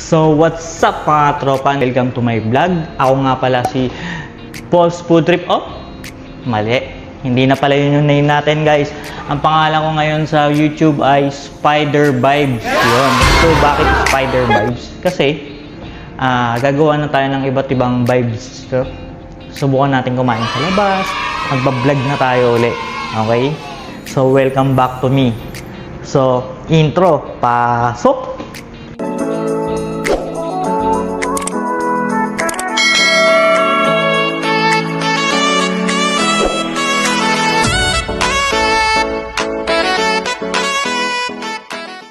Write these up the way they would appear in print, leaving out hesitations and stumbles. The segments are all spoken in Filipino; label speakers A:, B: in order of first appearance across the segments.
A: So what's up mga tropa? Welcome to my vlog. Ako nga pala si Paul's Food Trip. Oh, mali. Hindi na pala yun yung name natin guys. Ang pangalan ko ngayon sa YouTube ay Spider Vibes. Yun. So bakit Spider Vibes? Kasi gagawa na tayo ng iba't ibang vibes. So, subukan natin kumain sa labas. Magbablog na tayo ulit. Okay? So welcome back to me. So intro. Pasok!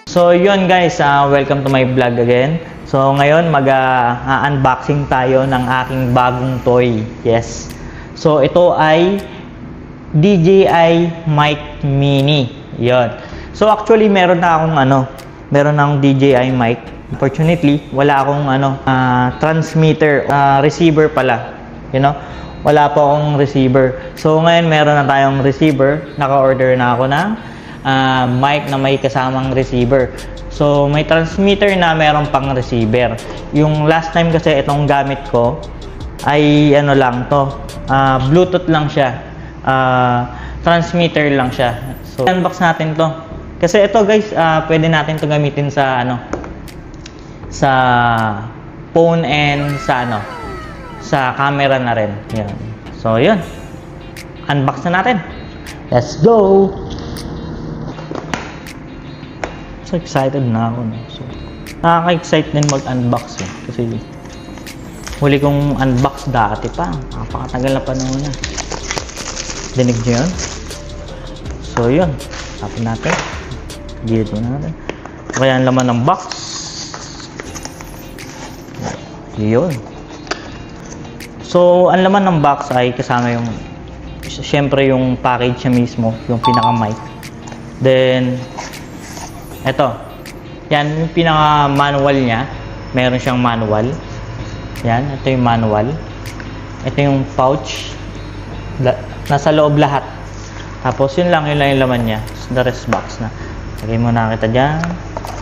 A: So yun guys, welcome to my vlog again. So ngayon mag-unboxing tayo ng aking bagong toy. Yes. So ito ay DJI Mic Mini. Yun. So actually meron na akong DJI mic. Unfortunately, wala akong transmitter, receiver pala. You know? Wala pa akong receiver. So ngayon meron na tayong receiver. Naka-order na ako ng mic na may kasamang receiver. So may transmitter na meron pang receiver. Yung last time kasi itong gamit ko ay Bluetooth lang siya. Transmitter lang siya. So unbox natin to. Kasi ito guys, pwede natin to gamitin sa sa phone and sa camera na rin. Yan. So yun. Unbox na natin. Let's go. So excited na ako. So, nakaka-excite din mag-unbox kasi huli kong unbox dati pa. Napakatagal na panahon na. Dinig nyo yun? So yun. Tapin natin. Gilid muna natin. Kaya ang laman ng box. Yun. So ang laman ng box ay kasama yung syempre yung package niya mismo. Yung pinaka-mic. Then ito, yan yung pinaka-manual niya. Meron siyang manual. Yan, ito yung manual. Ito yung pouch. Nasa loob lahat. Tapos yun lang yung laman niya. The rest box na. Lagay mo na kita dyan.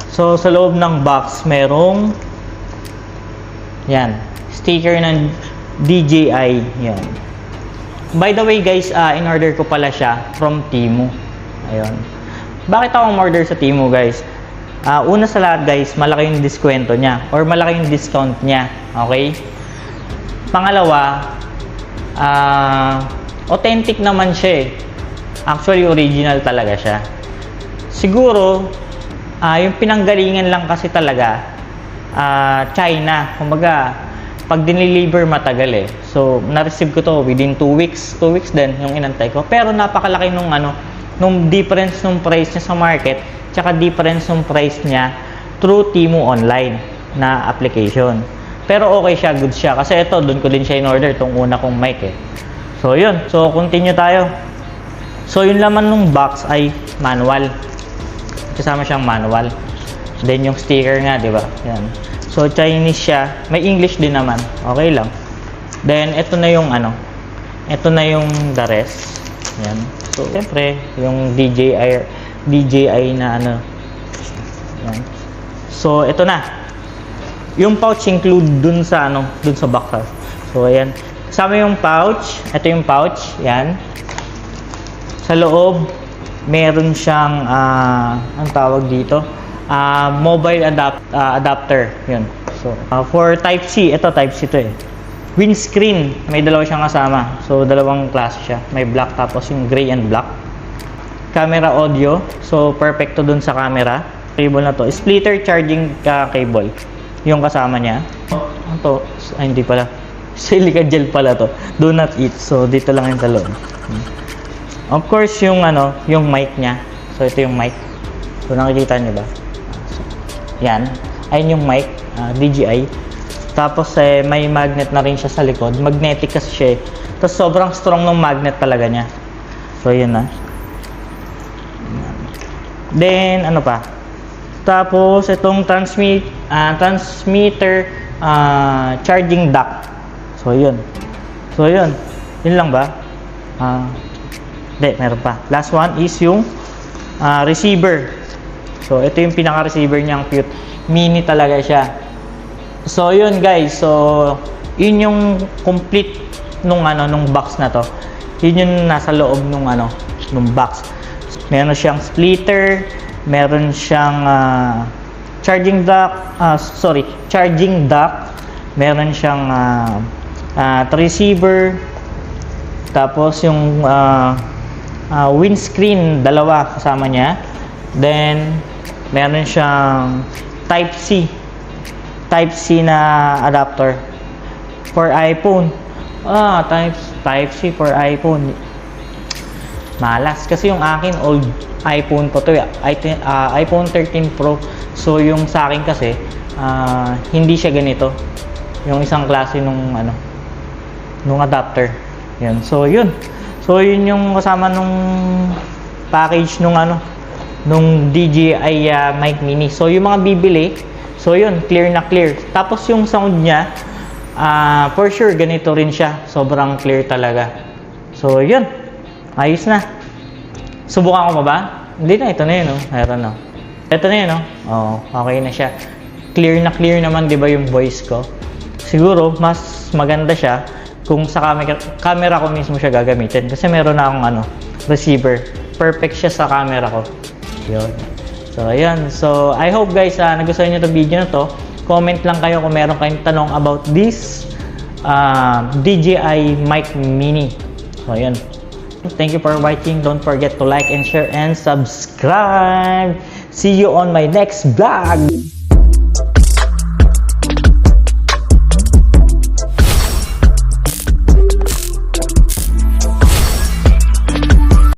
A: So, sa loob ng box, merong yan, sticker ng DJI. Yan. By the way guys, in-order ko pala siya from Temu. Ayun. Bakit ako order sa Temu guys? Una sa lahat guys, malaki yung diskwento niya or malaki yung discount niya. Okay? Pangalawa, authentic naman siya eh. Actually, original talaga siya. Siguro, yung pinanggalingan lang kasi talaga, China. Kumbaga, pag diniliver matagal eh. So, na-receive ko to within 2 weeks. 2 weeks din yung inantay ko. Pero napakalaki nung nung difference nung price niya sa market tsaka difference nung price niya through Temu online na application. Pero okay siya, good siya. Kasi ito, doon ko din siya in-order itong una kong mic eh. So yun, so continue tayo. So yung laman ng box ay manual. Kasama siyang manual. Then yung sticker nga, di ba? Yan. So Chinese siya, may English din naman. Okay lang. Then ito na yung ito na yung the rest. Yan. So, siyempre, yung DJI na yan. So, ito na. Yung pouch include dun sa box. So, ayan. Kasama yung pouch. Ito yung pouch. Yan. Sa loob, meron siyang, ang tawag dito, mobile adapter. Yun. So, for Type-C. Ito, Type-C to eh. Windscreen, may dalawa siyang kasama. So, dalawang klase siya. May black tapos yung gray and black. Camera audio. So, perfecto dun sa camera. Cable na to. Splitter charging cable. Yung kasama niya. Ito, hindi pala. Silica gel pala to. Do not eat. So, dito lang yung talon. Of course, yung yung mic niya. So, ito yung mic. So, nakikita niyo ba? So, yan. Ayun yung mic. DJI. Tapos may magnet na rin siya sa likod. Magnetic kasi siya eh. Tapos sobrang strong ng magnet talaga niya. So yun na. Then ano pa? Tapos itong transmitter charging dock. So yun. So yun. Yun lang ba? Hindi, meron pa. Last one is yung receiver. So ito yung pinaka-receiver niya, ang cute. Mini talaga siya. So yun guys, so yun yung complete nung box na to. Yun yung nasa loob nung box. Meron siyang splitter, meron siyang charging dock, meron siyang receiver, tapos yung windscreen dalawa kasama niya. Then meron siyang Type C na adapter for iPhone. Type C for iPhone. Malas kasi yung akin old iPhone po to, iPhone 13 Pro. So yung sa akin kasi hindi siya ganito. Yung isang klase nung adapter. Yan. So yun. So yun yung kasama nung package nung DJI mic mini. So yung mga bibili, so yun, clear na clear. Tapos yung sound niya, for sure ganito rin siya. Sobrang clear talaga. So yun, ayos na. Subukan ko ba? Hindi na, ito na yun, oh. Meron na. Ito na yun, oh. Oh, okay na siya. Clear na clear naman, di ba, yung voice ko? Siguro, mas maganda siya kung sa camera ko mismo siya gagamitin. Kasi meron na akong receiver. Perfect siya sa camera ko. Yun. So, ayan. So, I hope guys, nagustuhan nyo itong video na to. Comment lang kayo kung meron kayong tanong about this DJI mic mini. So, ayan. Thank you for watching. Don't forget to like and share and subscribe. See you on my next vlog.